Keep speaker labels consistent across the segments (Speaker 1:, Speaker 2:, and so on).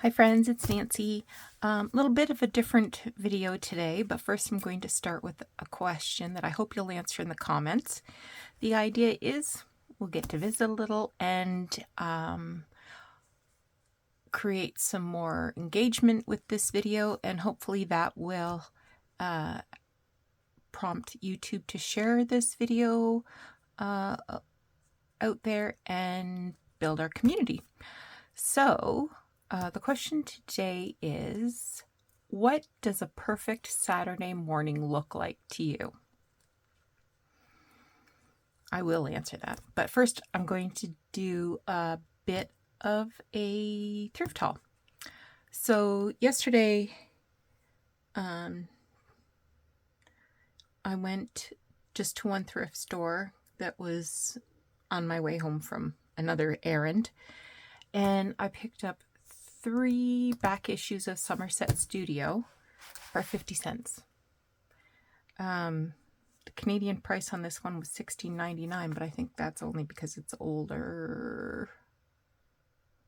Speaker 1: Hi friends, it's Nancy. A little bit of a different video today, but first I'm going to start with a question that I hope you'll answer in the comments. The idea is we'll get to visit a little and create some more engagement with this video, and hopefully that will prompt YouTube to share this video out there and build our community. So the question today is, what does a perfect Saturday morning look like to you? I will answer that, but first I'm going to do a bit of a thrift haul. So yesterday I went just to one thrift store that was on my way home from another errand, and I picked up 3 back issues of Somerset Studio for 50 cents. The Canadian price on this one was $16.99, but I think that's only because it's older.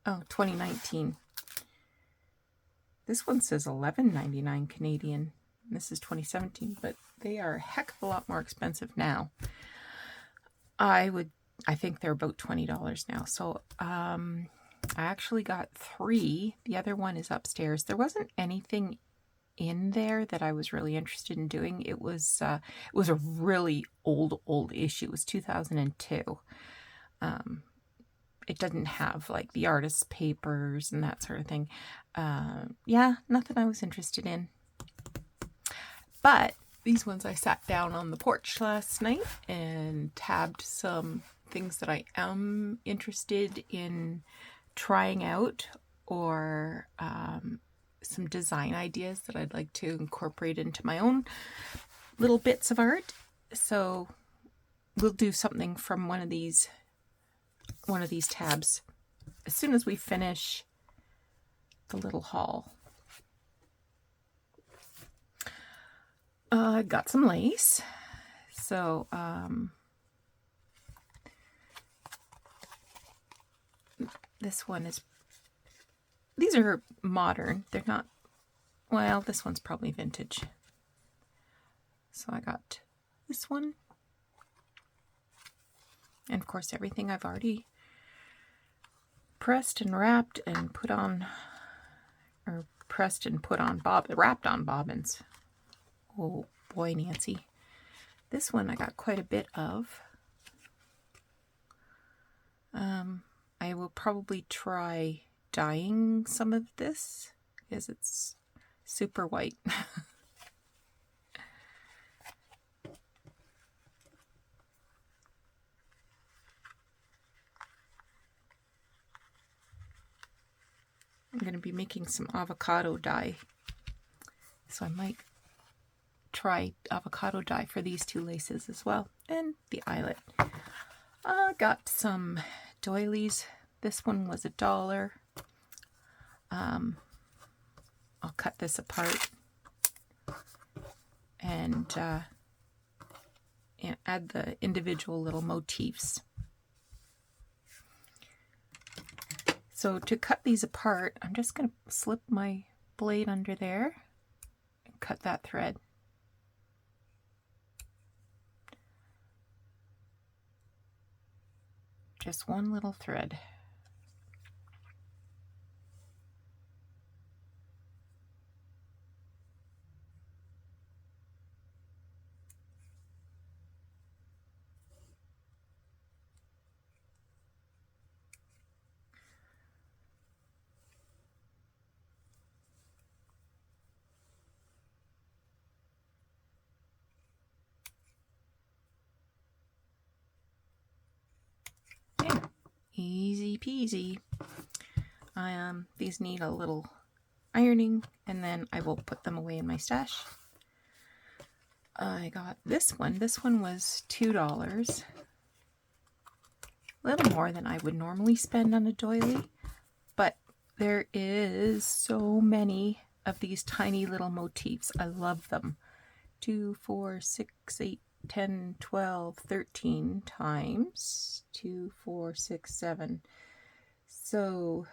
Speaker 1: Oh, 2019. This one says $11.99 Canadian. This is 2017, but they are a heck of a lot more expensive now. I think they're about $20 now. So I actually got 3. The other one is upstairs. There wasn't anything in there that I was really interested in doing. It was a really old issue. It was 2002. It doesn't have like the artist's papers and that sort of thing. Yeah, nothing I was interested in. But these ones, I sat down on the porch last night and tabbed some things that I am interested in trying out, or some design ideas that I'd like to incorporate into my own little bits of art. So we'll do something from one of these tabs as soon as we finish the little haul. I got some lace. So this one is, these are modern. They're not, well, this one's probably vintage. So I got this one. And of course, everything I've already pressed and wrapped and put on, or pressed and put on wrapped on bobbins. Oh boy, Nancy. This one I got quite a bit of. I will probably try dyeing some of this because it's super white. I'm going to be making some avocado dye, so I might try avocado dye for these 2 laces as well, and the eyelet. I got some doilies. This one was $1. I'll cut this apart and add the individual little motifs. So to cut these apart, I'm just going to slip my blade under there and cut that thread. Just one little thread. Easy peasy. These need a little ironing, and then I will put them away in my stash. I got this one. This one was $2. A little more than I would normally spend on a doily, but there is so many of these tiny little motifs. I love them. 2, 4, 6, 8, 10, 12, 13 times 2, 4, 6, 7. So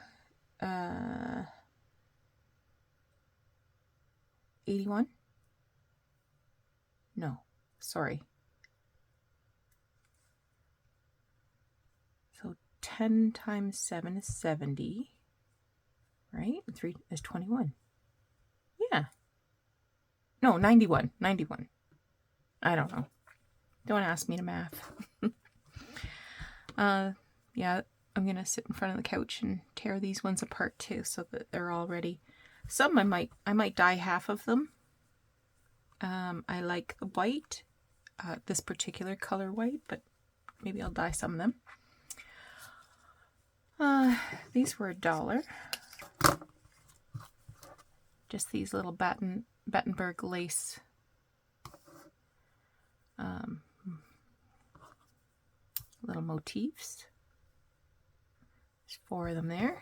Speaker 1: 81? No, sorry. So 10 times 7 is 70, right? 3 is 21. Yeah. No, 91. 91. I don't know. Don't ask me to math. Yeah, I'm going to sit in front of the couch and tear these ones apart too so that they're all ready. Some I might dye half of them. I like the white, this particular color white, but maybe I'll dye some of them. These were $1. Just these little Battenberg lace little motifs. There's 4 of them there.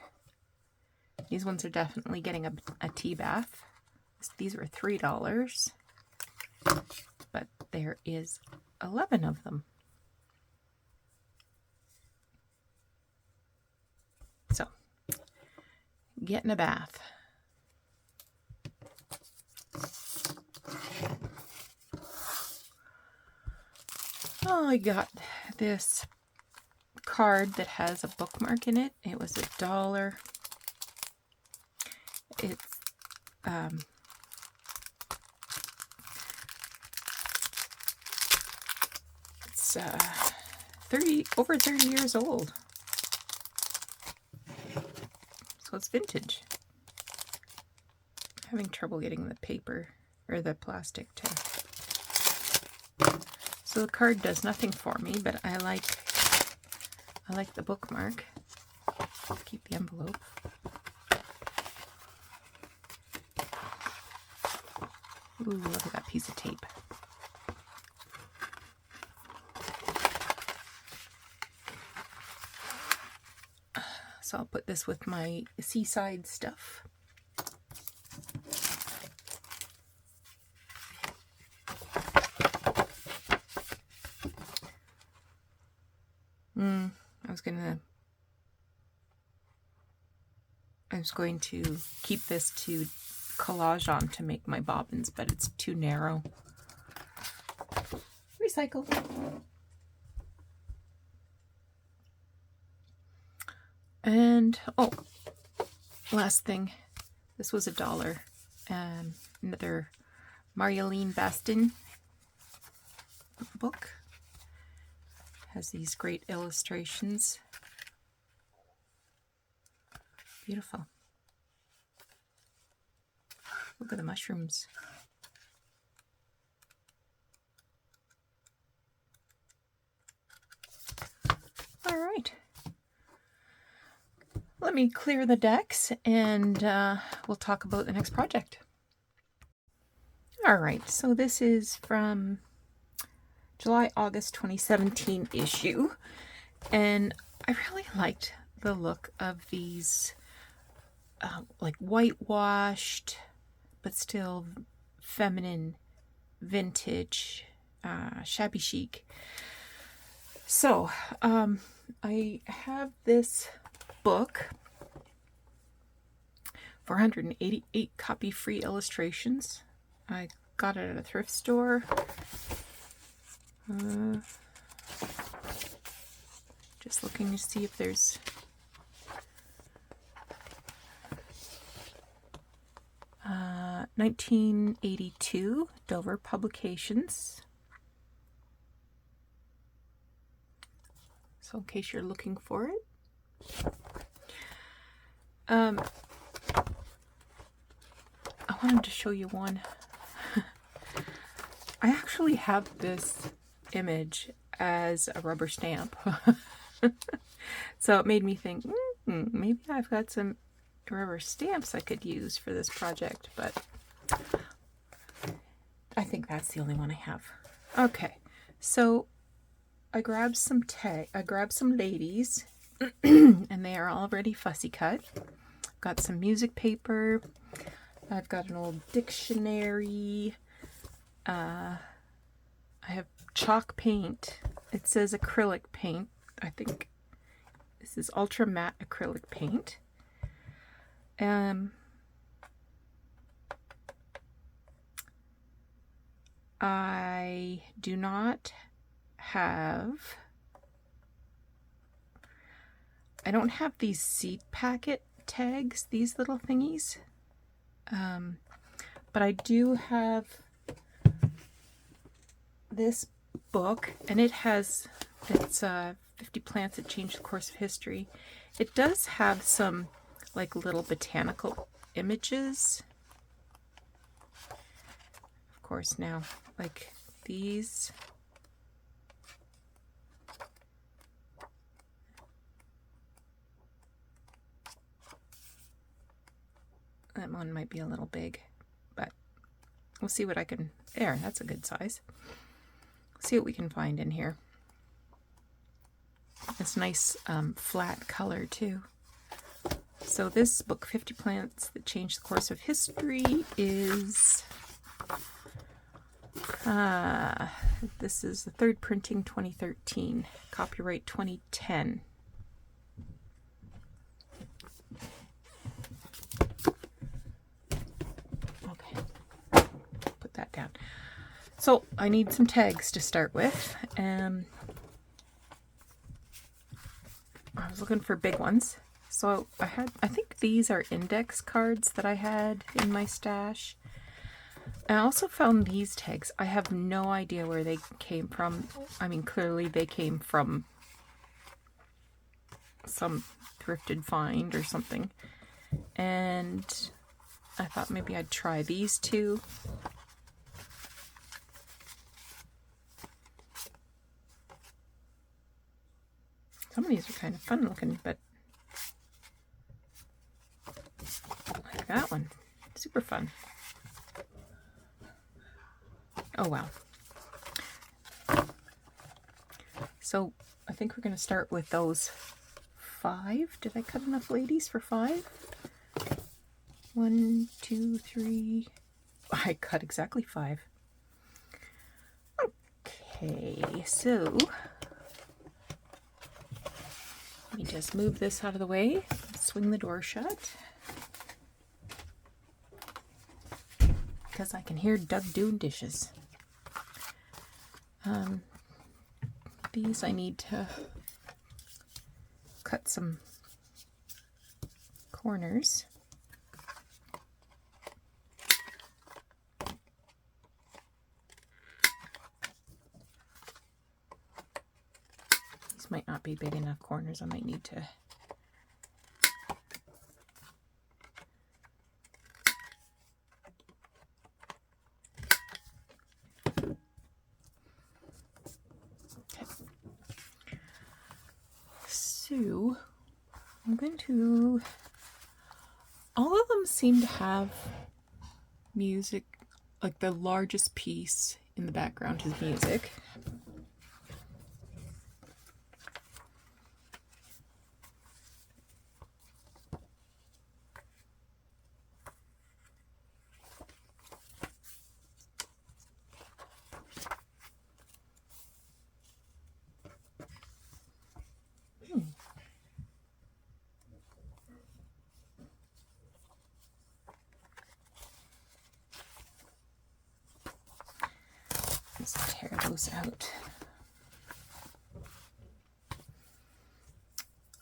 Speaker 1: These ones are definitely getting a tea bath. These were $3, but there is 11 of them. So, getting a bath. Oh, I got this card that has a bookmark in it. It was $1. It's over 30 years old. So it's vintage. I'm having trouble getting the paper or the plastic to. So the card does nothing for me, but I like the bookmark. Keep the envelope. Ooh, look at that piece of tape. So I'll put this with my seaside stuff. I was going to keep this to collage on to make my bobbins, but it's too narrow. Recycle. And, oh, last thing. This was $1. Another Marjolaine Bastin book. Has these great illustrations. Beautiful. Look at the mushrooms. All right. Let me clear the decks and we'll talk about the next project. All right, so this is from July-August 2017 issue, and I really liked the look of these like whitewashed but still feminine, vintage, shabby chic. So I have this book, 488 copy free illustrations. I got it at a thrift store. Just looking to see if there's uh, 1982 Dover Publications. So in case you're looking for it. I wanted to show you one. I actually have this image as a rubber stamp. So it made me think, maybe I've got some rubber stamps I could use for this project, but I think that's the only one I have. Okay, so I grabbed some ladies, and they are already fussy cut. Got some music paper. I've got an old dictionary. I have chalk paint. It says acrylic paint. I think this is ultra matte acrylic paint. I do not have, I don't have these seed packet tags, these little thingies, but I do have this book, and it's 50 Plants That Changed the Course of History. It does have some like little botanical images. Of course, now like these. That one might be a little big, but we'll see what I can, there, that's a good size. See what we can find in here. It's nice flat color too. So this book, 50 Plants That Changed the Course of History, is, this is the third printing, 2013, copyright 2010. Okay, put that down. So I need some tags to start with. I was looking for big ones. So I think these are index cards that I had in my stash. I also found these tags. I have no idea where they came from. I mean, clearly they came from some thrifted find or something. And I thought maybe I'd try these two. Some of these are kind of fun looking, but like that one, super fun. Oh wow. So I think we're going to start with those 5. Did I cut enough ladies for 5? 1, 2, 3. I cut exactly 5. Okay, so let me just move this out of the way, swing the door shut, because I can hear Doug doing dishes. These I need to cut some corners. These might not be big enough corners. I might need to So I'm going to, all of them seem to have music, like the largest piece in the background is music. Let's tear those out.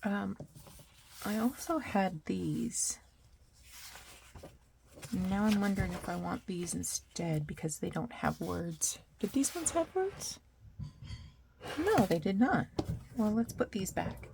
Speaker 1: I also had these. Now I'm wondering if I want these instead because they don't have words. Did these ones have words? No, they did not. Well, let's put these back.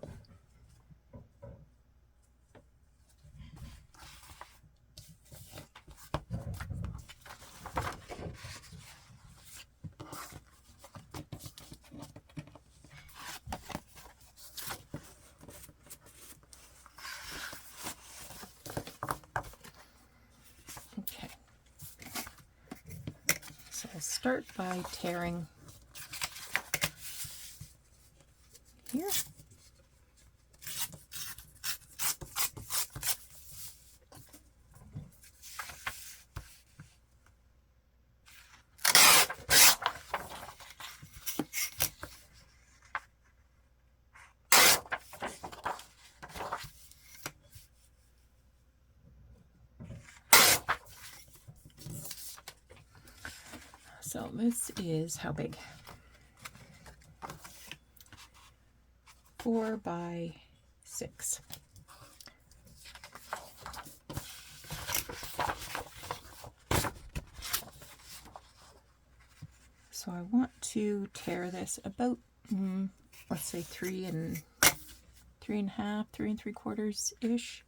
Speaker 1: I'll start by tearing here. So this is how big? 4 by 6. So I want to tear this about, let's say 3 and 3.5, 3 3/4-ish.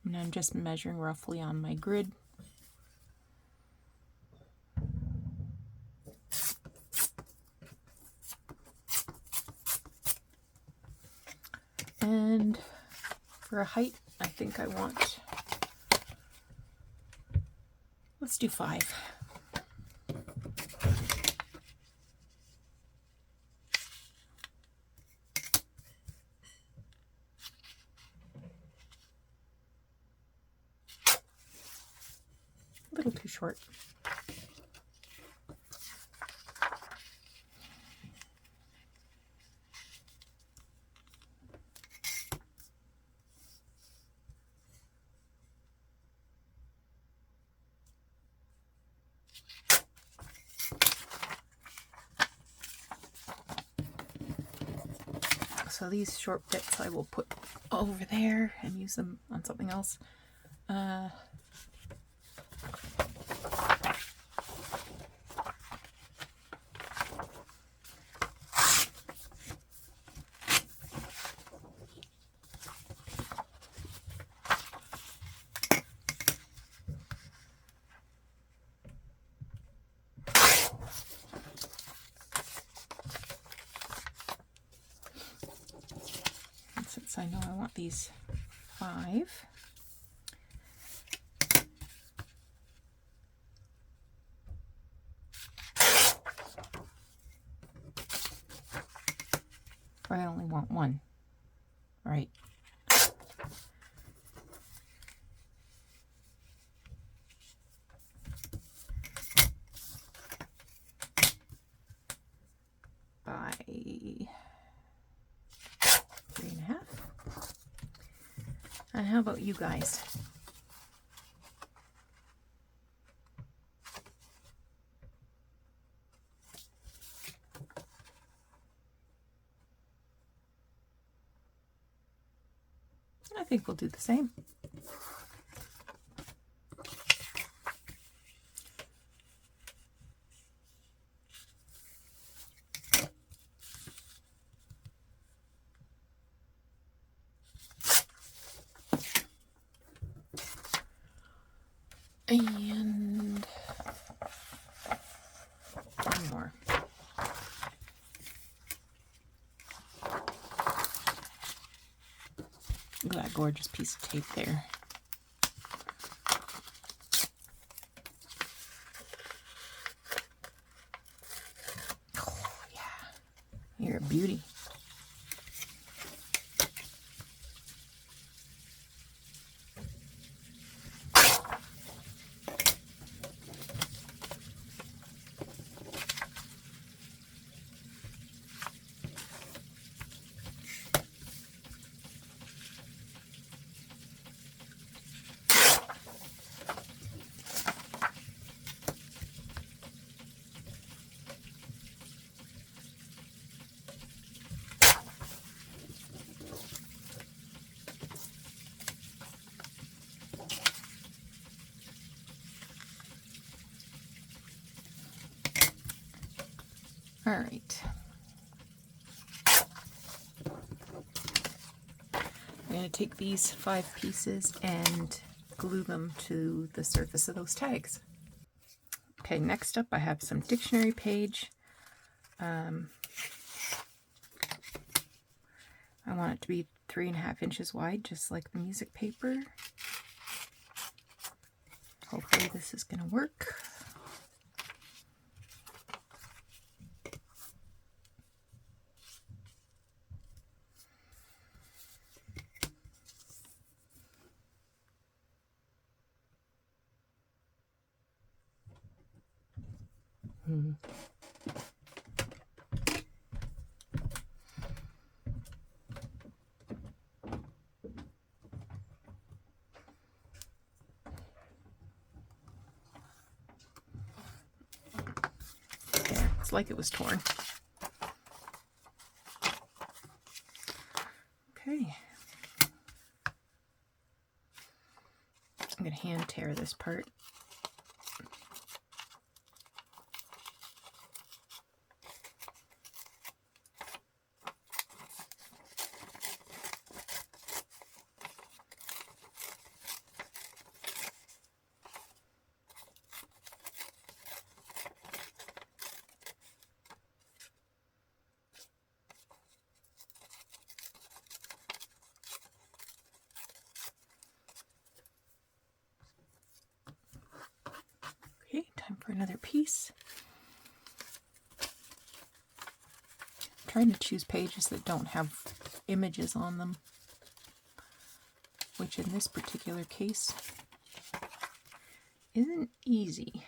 Speaker 1: And I'm just measuring roughly on my grid. And for a height, I think I want, let's do 5. A little too short. So these short bits I will put over there and use them on something else. Since I know I want these 5, I only want 1, right? By 3.5. And how about you guys? I think we'll do the same. And one more. Look at that gorgeous piece of tape there. Oh, yeah. You're a beauty. All right. I'm going to take these 5 pieces and glue them to the surface of those tags. Okay, next up I have some dictionary page. I want it to be 3.5 inches wide, just like the music paper. Hopefully this is going to work. like it was torn. Okay. I'm going to hand tear this part. Okay, time for another piece. I'm trying to choose pages that don't have images on them, which in this particular case isn't easy.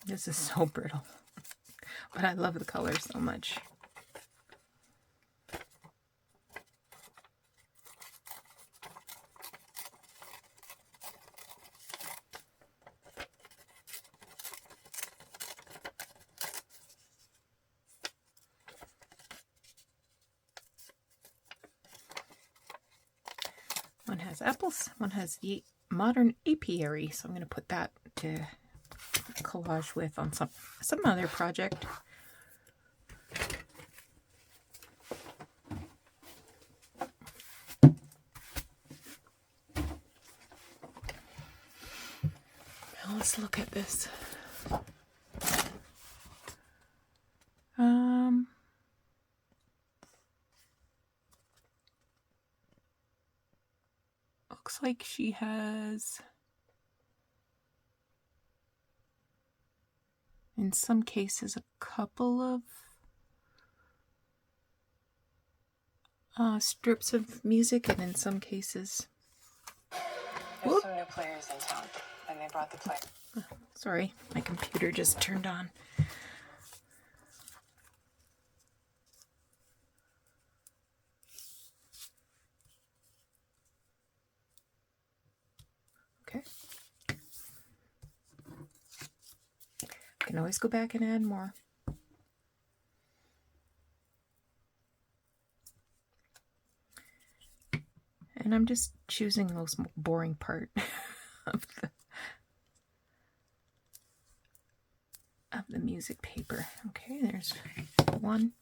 Speaker 1: This is so brittle, but I love the color so much. One has apples, one has the modern apiary, so I'm going to put that to collage with on some other project. Now let's look at this. Looks like she has, in some cases, a couple of strips of music, and in some cases...
Speaker 2: There's some new players in town, and they brought the play.
Speaker 1: Sorry, my computer just turned on. Okay. Can always go back and add more. And I'm just choosing the most boring part of the music paper. Okay, there's one.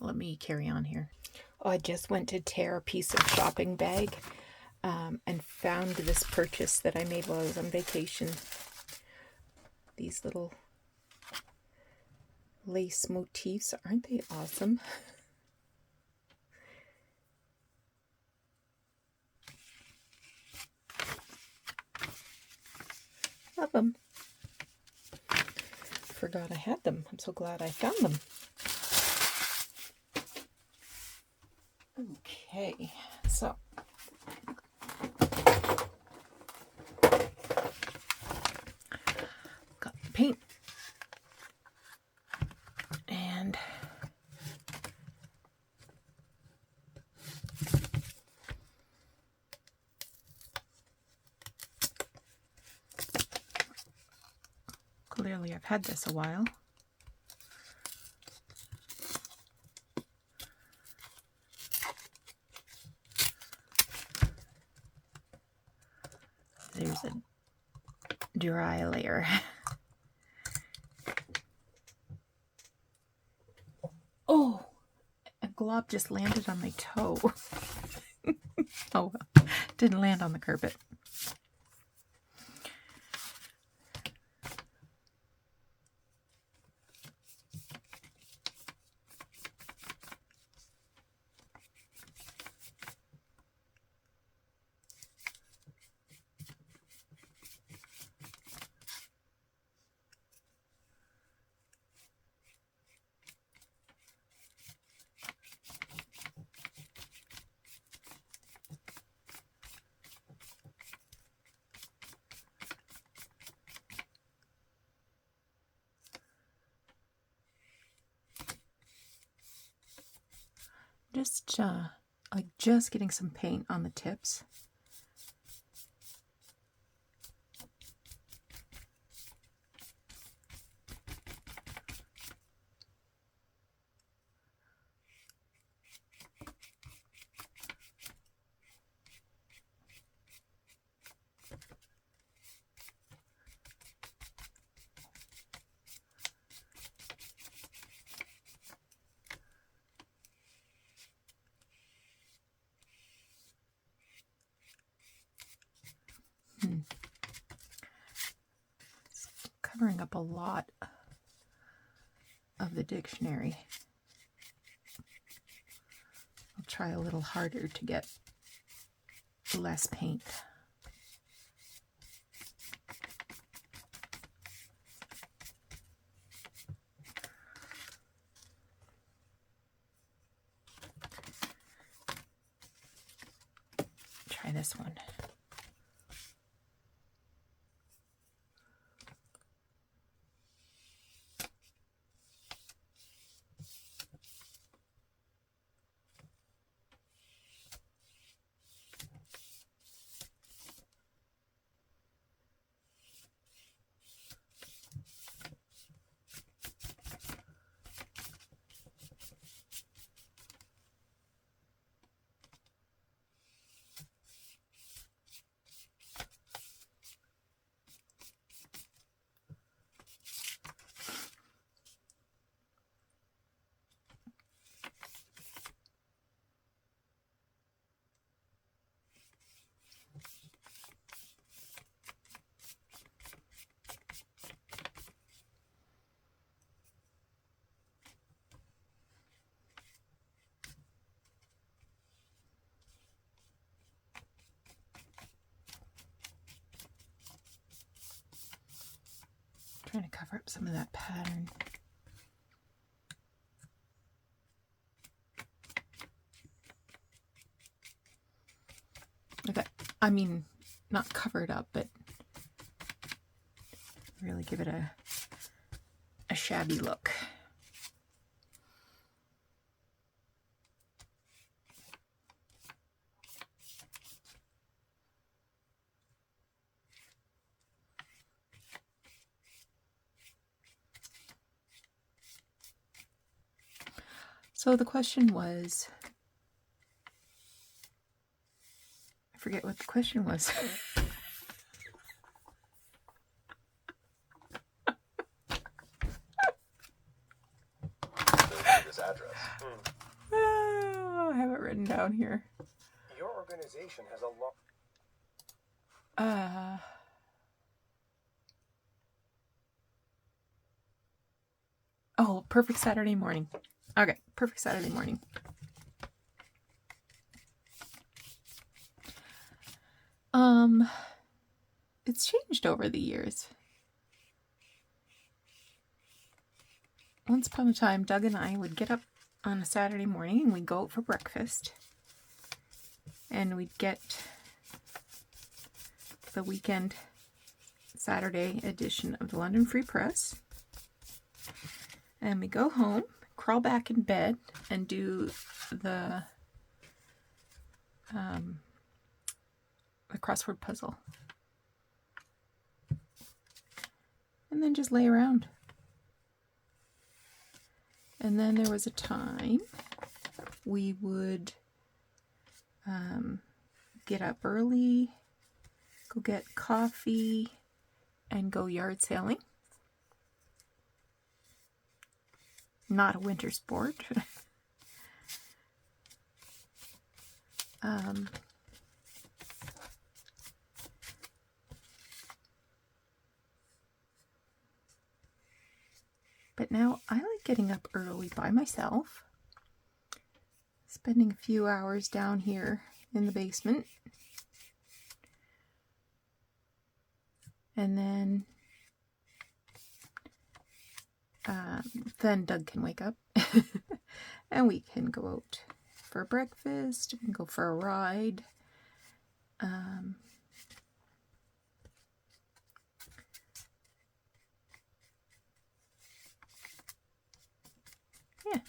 Speaker 1: Let me carry on here. Oh, I just went to tear a piece of shopping bag and found this purchase that I made while I was on vacation. These little lace motifs. Aren't they awesome? Love them. Forgot I had them. I'm so glad I found them. Okay, so got the paint and clearly I've had this a while. There's a dry layer. Oh, a glob just landed on my toe. Oh, well, didn't land on the carpet. Just like just getting some paint on the tips. It's covering up a lot of the dictionary. I'll try a little harder to get less paint. Try this one. Trying to cover up some of that pattern. Okay, I mean, not cover it up, but really give it a shabby look. So the question was, I forget what the question was.
Speaker 3: This address.
Speaker 1: Oh, I have it written down here.
Speaker 3: Your organization has a lot.
Speaker 1: Oh, perfect Saturday morning. Okay, perfect Saturday morning. It's changed over the years. Once upon a time, Doug and I would get up on a Saturday morning and we'd go out for breakfast. And we'd get the weekend Saturday edition of the London Free Press. And we go home, crawl back in bed, and do the crossword puzzle. And then just lay around. And then there was a time we would get up early, go get coffee, and go yard sailing. Not a winter sport. But now I like getting up early by myself, spending a few hours down here in the basement, and then Doug can wake up and we can go out for breakfast, we can go for a ride. Yeah.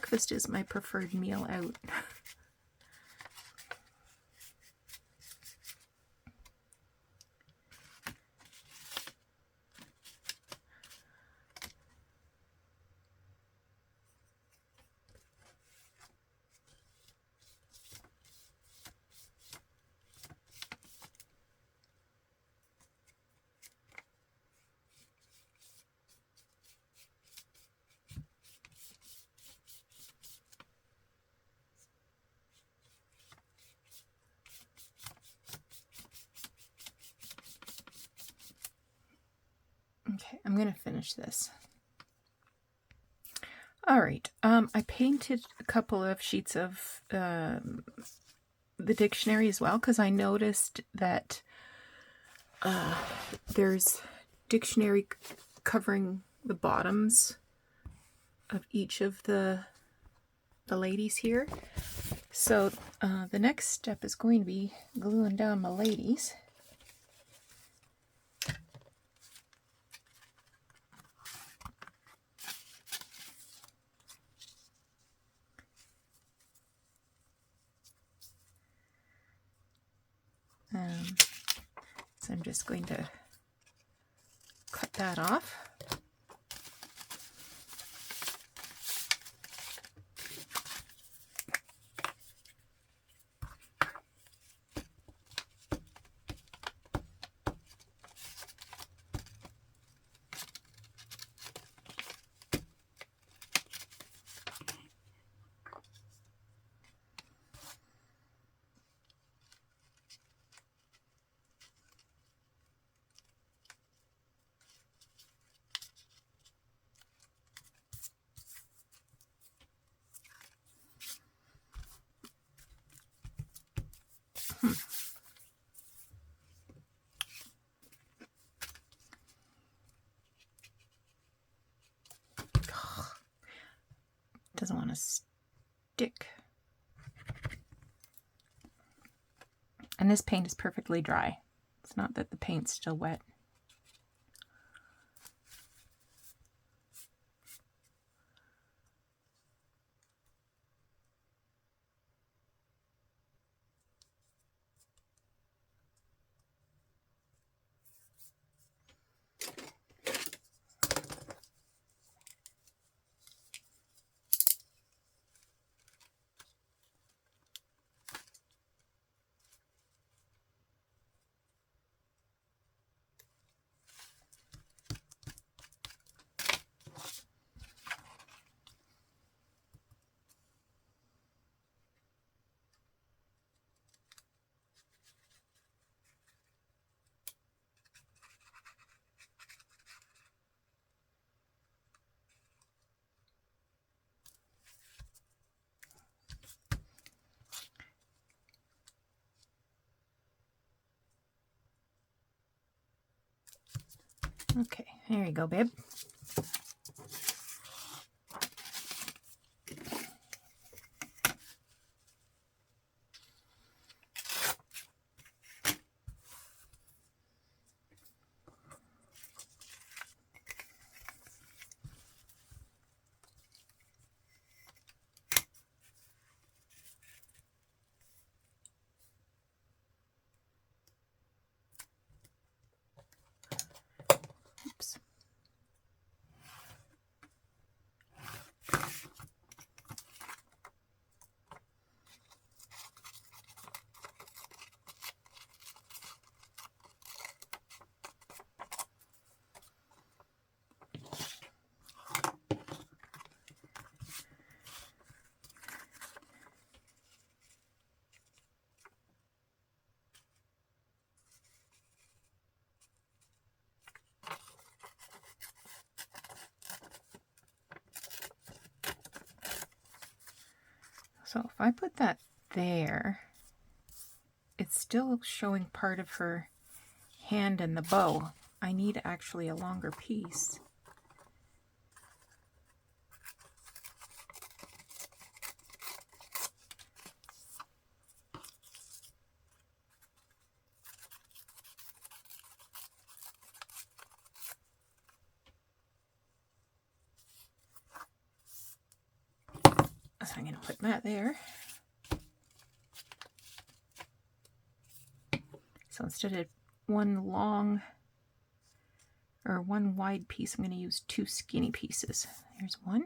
Speaker 1: breakfast is my preferred meal out. Okay, I'm going to finish this. All right, I painted a couple of sheets of the dictionary as well, because I noticed that there's dictionary covering the bottoms of each of the ladies here. So the next step is going to be gluing down my ladies. So I'm just going to cut that off. Doesn't want to stick. And this paint is perfectly dry. It's not that the paint's still wet. Okay, there you go, babe. Oops. So if I put that there, it's still showing part of her hand and the bow. I need actually a longer piece. that there. So instead of one long or one wide piece, I'm going to use 2 skinny pieces. Here's one.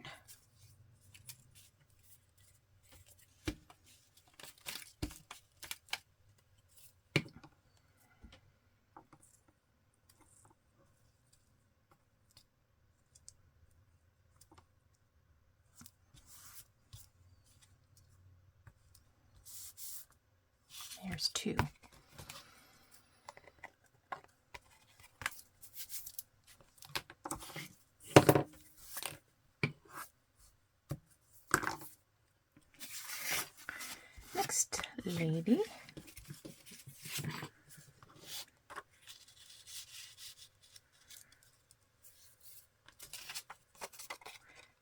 Speaker 1: There's 2. Next lady.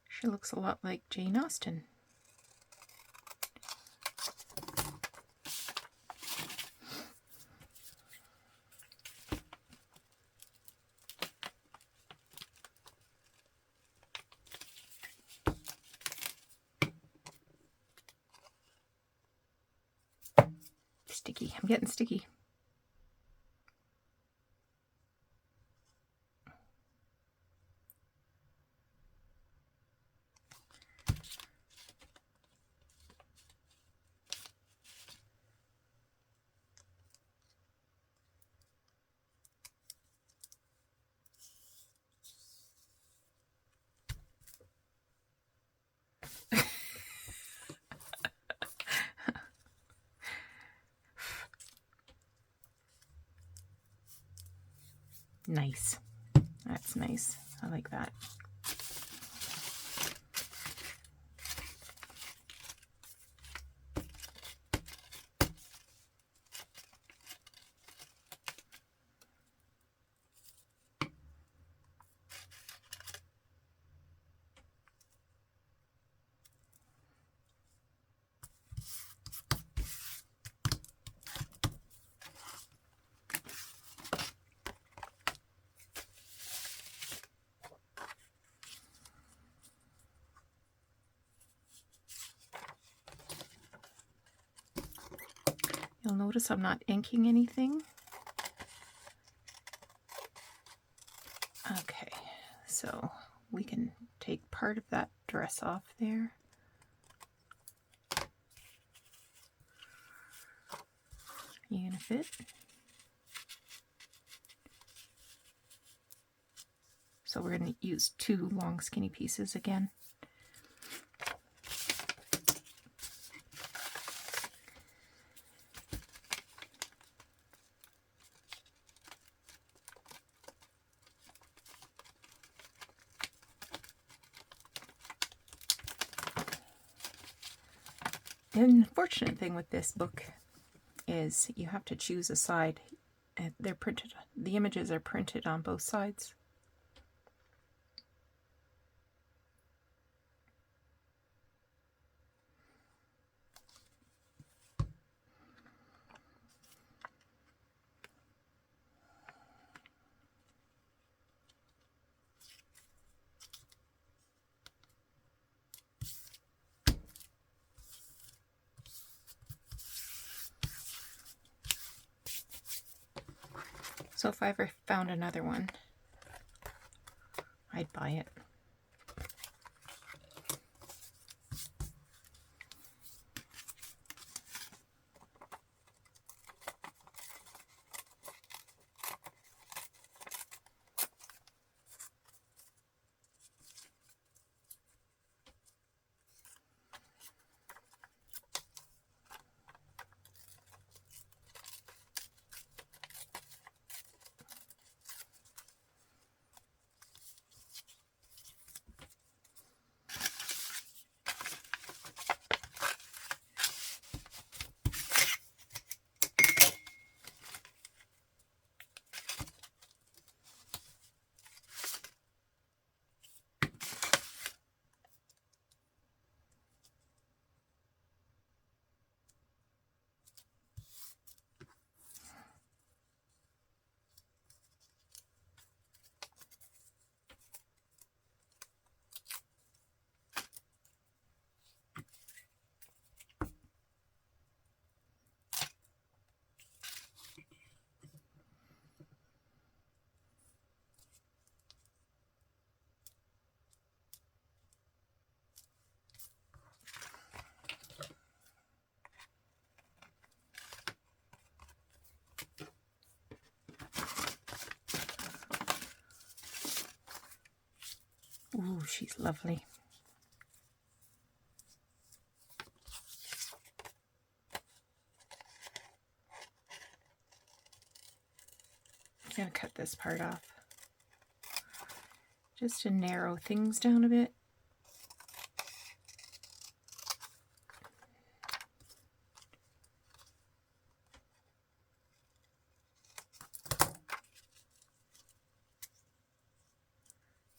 Speaker 1: She looks a lot like Jane Austen. Sticky. I'm getting sticky. Nice. That's nice. I like that. You'll notice I'm not inking anything. Okay, so we can take part of that dress off there. You gonna fit? So we're gonna use 2 long skinny pieces again. The unfortunate thing with this book is you have to choose a side. They're printed, the images are printed on both sides. So if I ever found another one, I'd buy it. she's lovely. I'm going to cut this part off just to narrow things down a bit.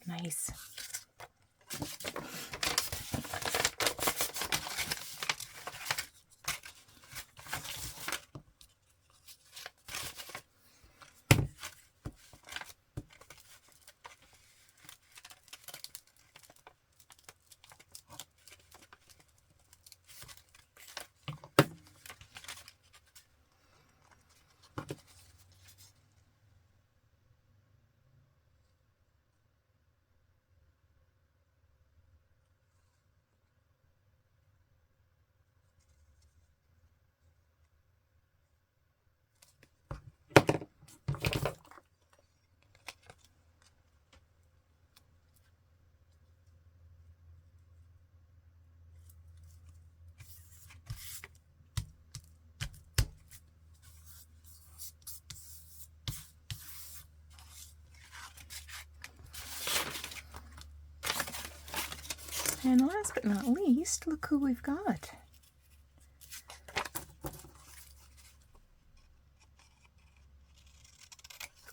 Speaker 1: Nice. And last but not least, look who we've got.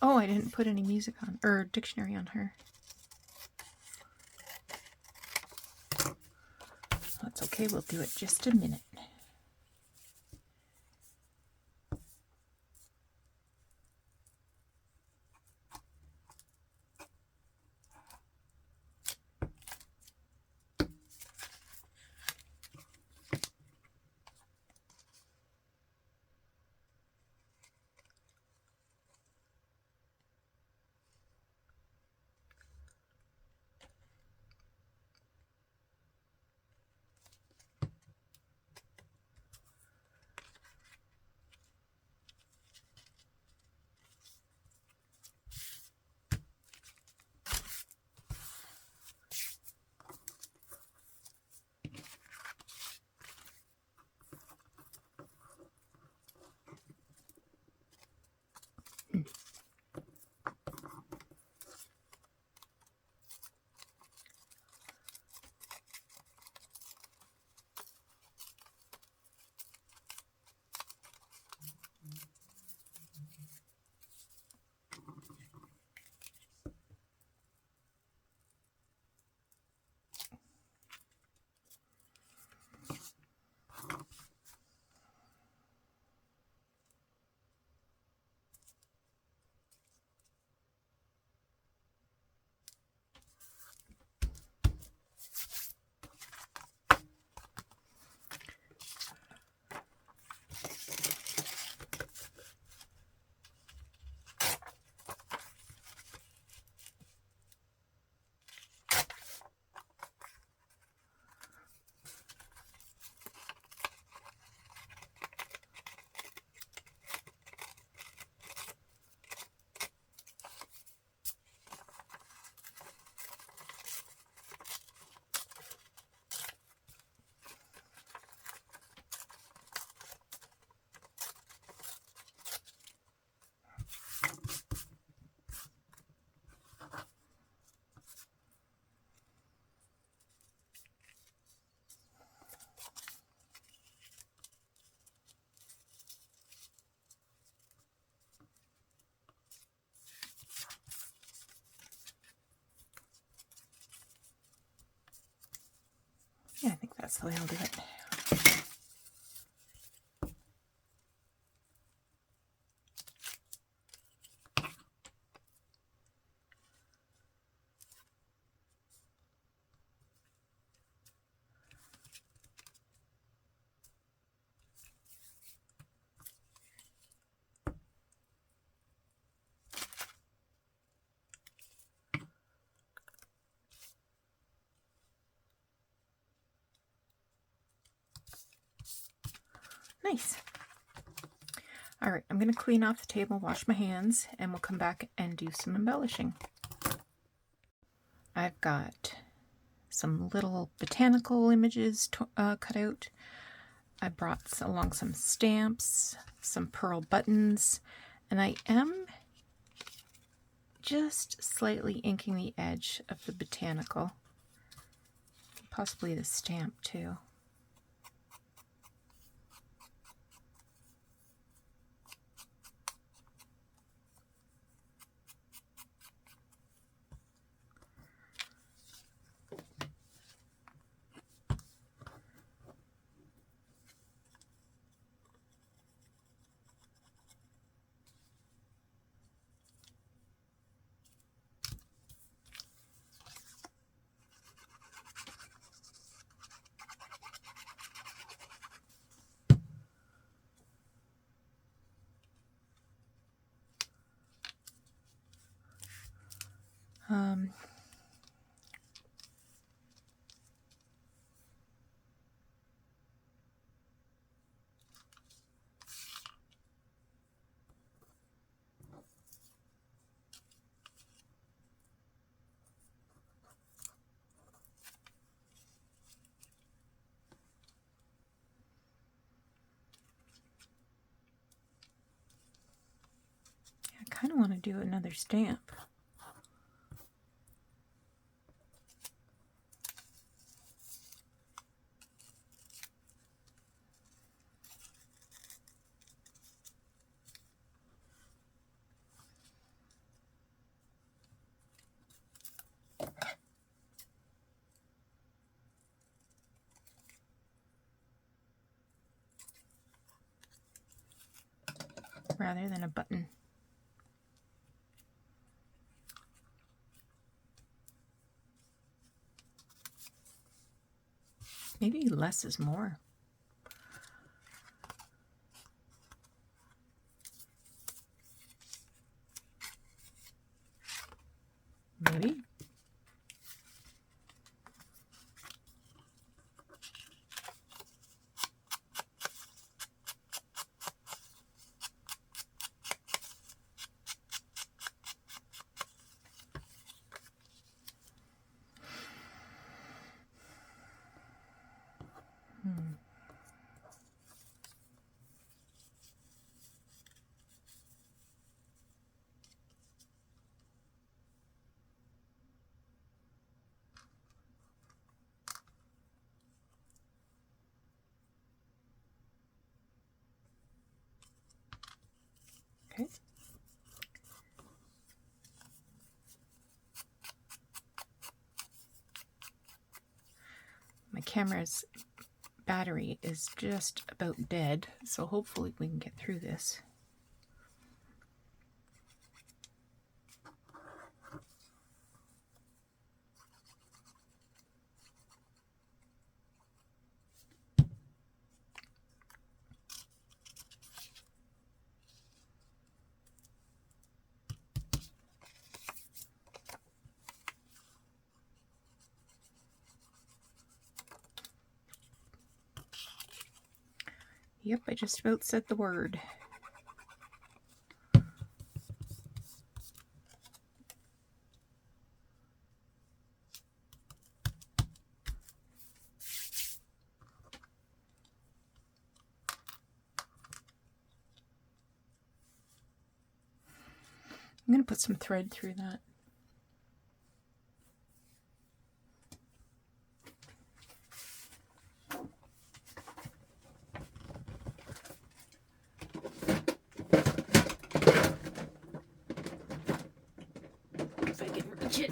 Speaker 1: Oh, I didn't put any music on, or dictionary on her. That's okay, we'll do it just a minute. Yeah, I think that's the way I'll do it. Nice. All right, I'm going to clean off the table, wash my hands, and we'll come back and do some embellishing. I've got some little botanical images cut out. I brought along some stamps, some pearl buttons, and I am just slightly inking the edge of the botanical, possibly the stamp too. I kind of want to do another stamp. Rather than a button. Maybe less is more. Maybe. Okay. My camera's battery is just about dead, so hopefully we can get through this. Yep, I just about said the word. I'm going to put some thread through that. If I can reach it.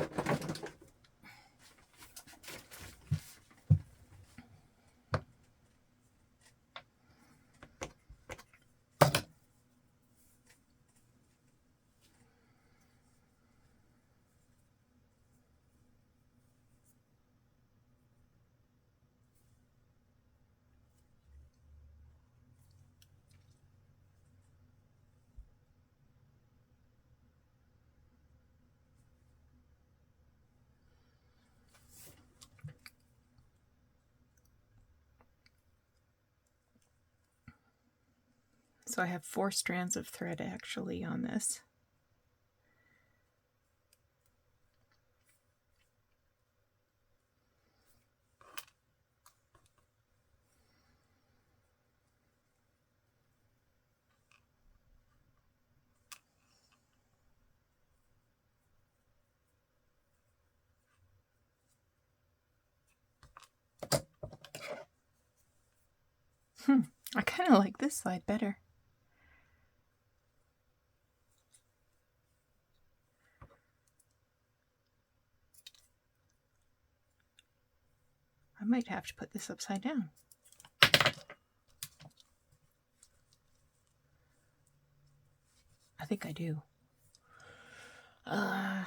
Speaker 1: So I have 4 strands of thread actually on this. I kind of like this side better. I might have to put this upside down. I think I do. Oh,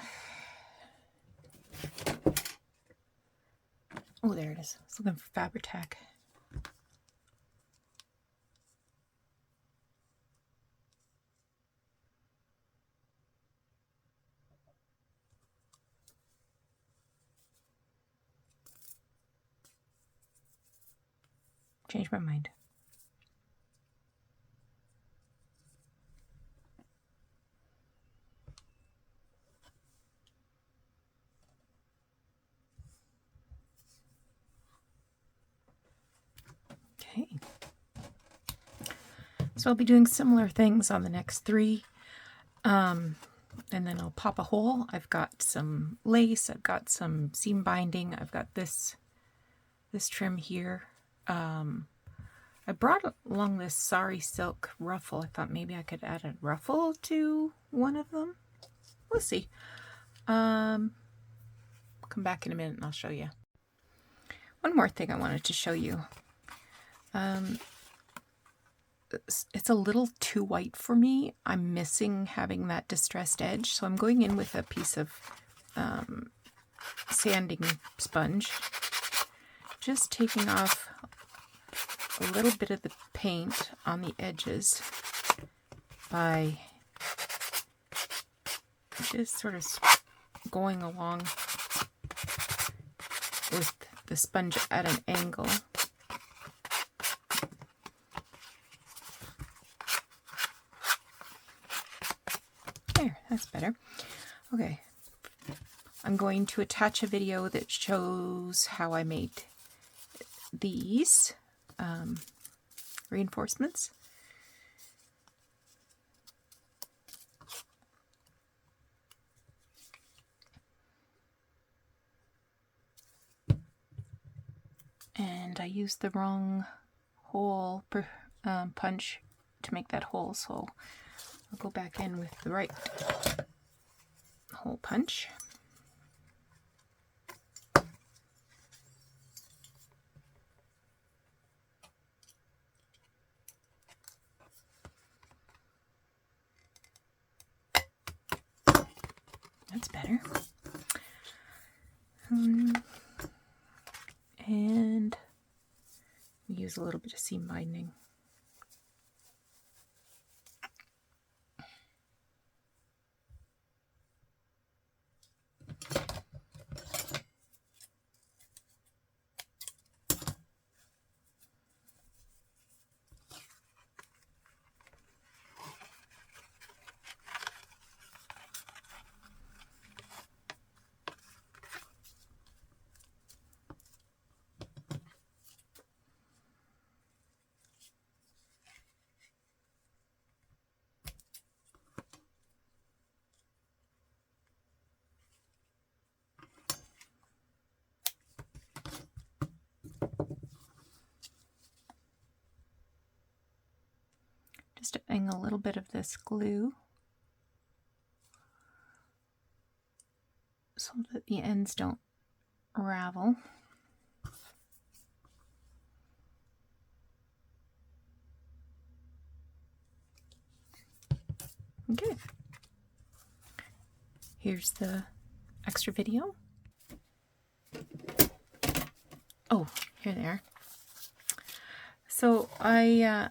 Speaker 1: there it is. I was looking for Fabri-Tac. Changed my mind. Okay. So I'll be doing similar things on the next 3. And then I'll pop a hole. I've got some lace. I've got some seam binding. I've got this trim here. I brought along this sari silk ruffle. I thought maybe I could add a ruffle to one of them. We'll see. Come back in a minute and I'll show you. One more thing I wanted to show you. It's a little too white for me. I'm missing having that distressed edge, so I'm going in with a piece of sanding sponge, just taking off a little bit of the paint on the edges by just sort of going along with the sponge at an angle. There, that's better. Okay, I'm going to attach a video that shows how I made these reinforcements. And I used the wrong hole punch to make that hole, so I'll go back in with the right hole punch. That's better. And use a little bit of seam binding. Just adding a little bit of this glue so that the ends don't ravel. Okay. Here's the extra video. Oh, here they are. So I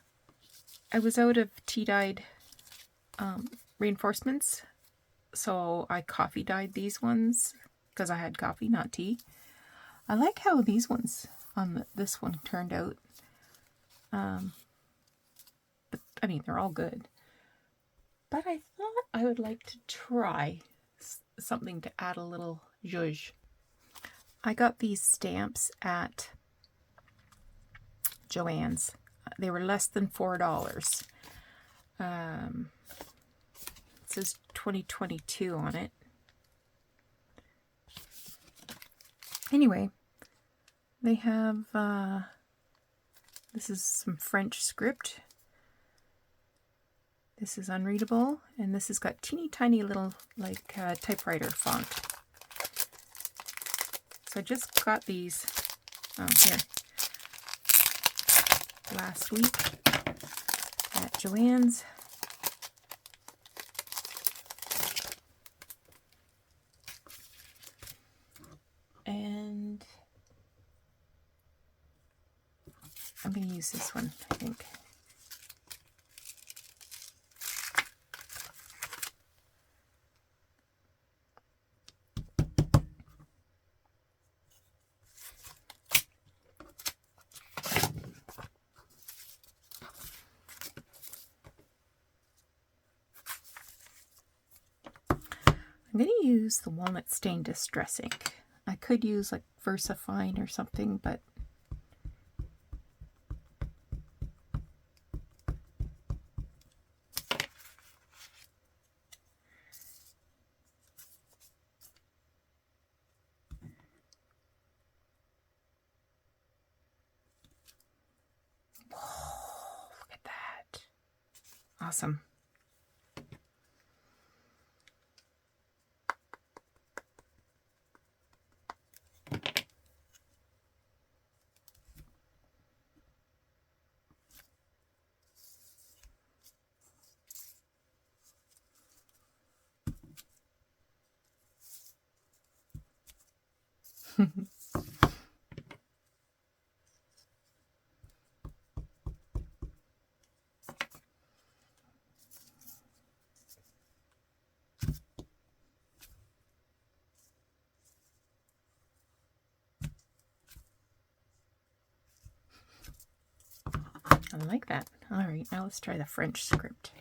Speaker 1: was out of tea-dyed reinforcements, so I coffee dyed these ones because I had coffee, not tea. I like how these ones on this one turned out. But I mean, they're all good. But I thought I would like to try something to add a little zhuzh. I got these stamps at Joann's. They were less than $4. It says 2022 on it. Anyway, they have This is some French script. This is unreadable, and this has got teeny tiny little like typewriter font. So I just got these, here, last week at Joann's. And I'm going to use this one, I think. I'm going to use the walnut stain distress ink. I could use like VersaFine or something, but whoa, look at that. Awesome. I like that. All right, now let's try the French script.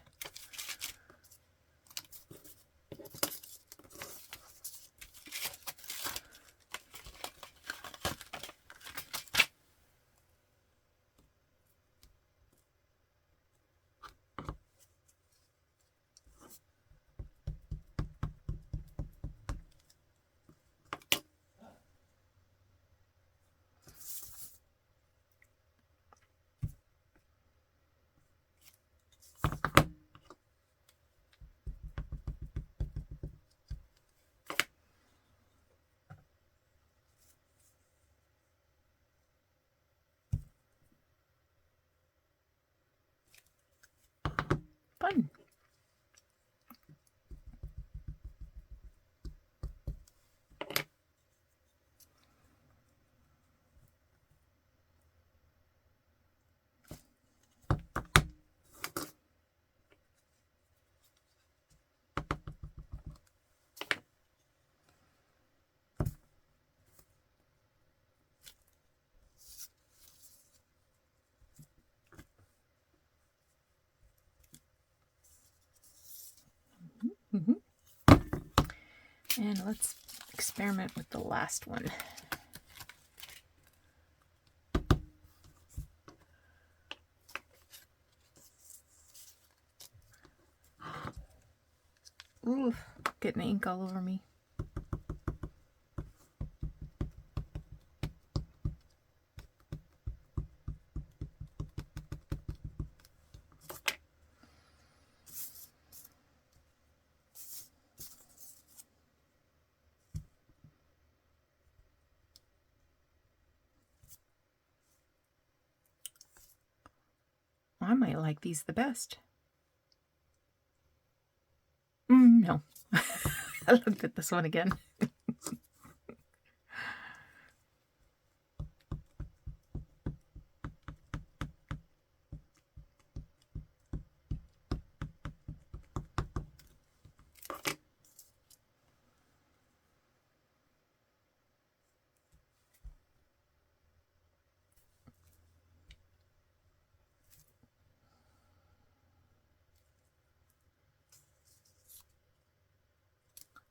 Speaker 1: Fun. And let's experiment with the last one. Ooh, getting ink all over me. I might like these the best. No. I looked at this one again.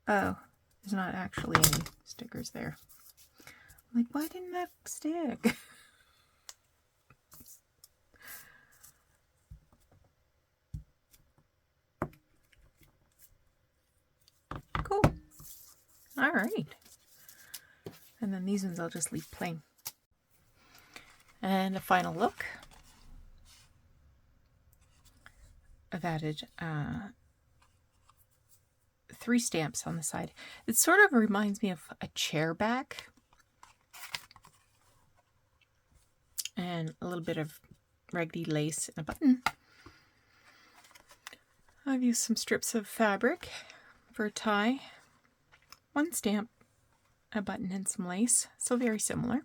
Speaker 1: Oh, there's not actually any stickers there. I'm like, why didn't that stick? Cool. All right. And then these ones I'll just leave plain. And a final look. I've added 3 stamps on the side. It sort of reminds me of a chair back. And a little bit of raggedy lace and a button. I've used some strips of fabric for a tie. 1 stamp, a button, and some lace. So very similar.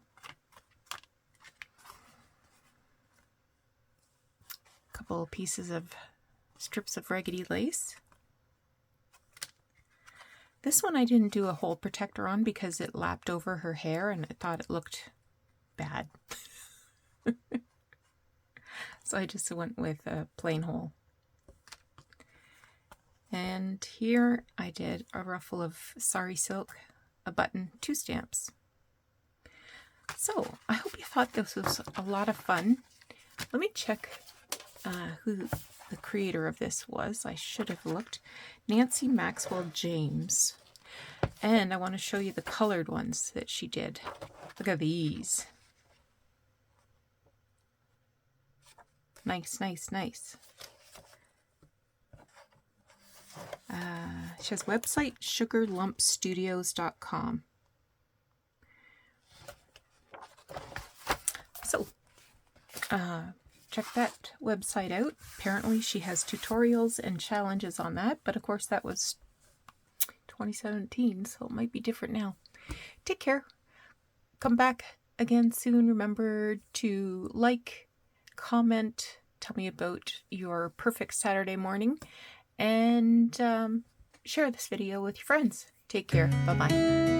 Speaker 1: A couple pieces of strips of raggedy lace. This one I didn't do a hole protector on because it lapped over her hair and I thought it looked bad. So I just went with a plain hole. And here I did a ruffle of sari silk, a button, 2 stamps. So I hope you thought this was a lot of fun. Let me check who the creator of this was. I should have looked. Nancy Maxwell James. And I want to show you the colored ones that she did. Look at these. Nice, nice, nice. She has website sugarlumpstudios.com. So, check that website out. Apparently she has tutorials and challenges on that, but of course that was 2017, so it might be different now. Take care. Come back again soon. Remember to like, comment, tell me about your perfect Saturday morning, and share this video with your friends. Take care. Bye-bye.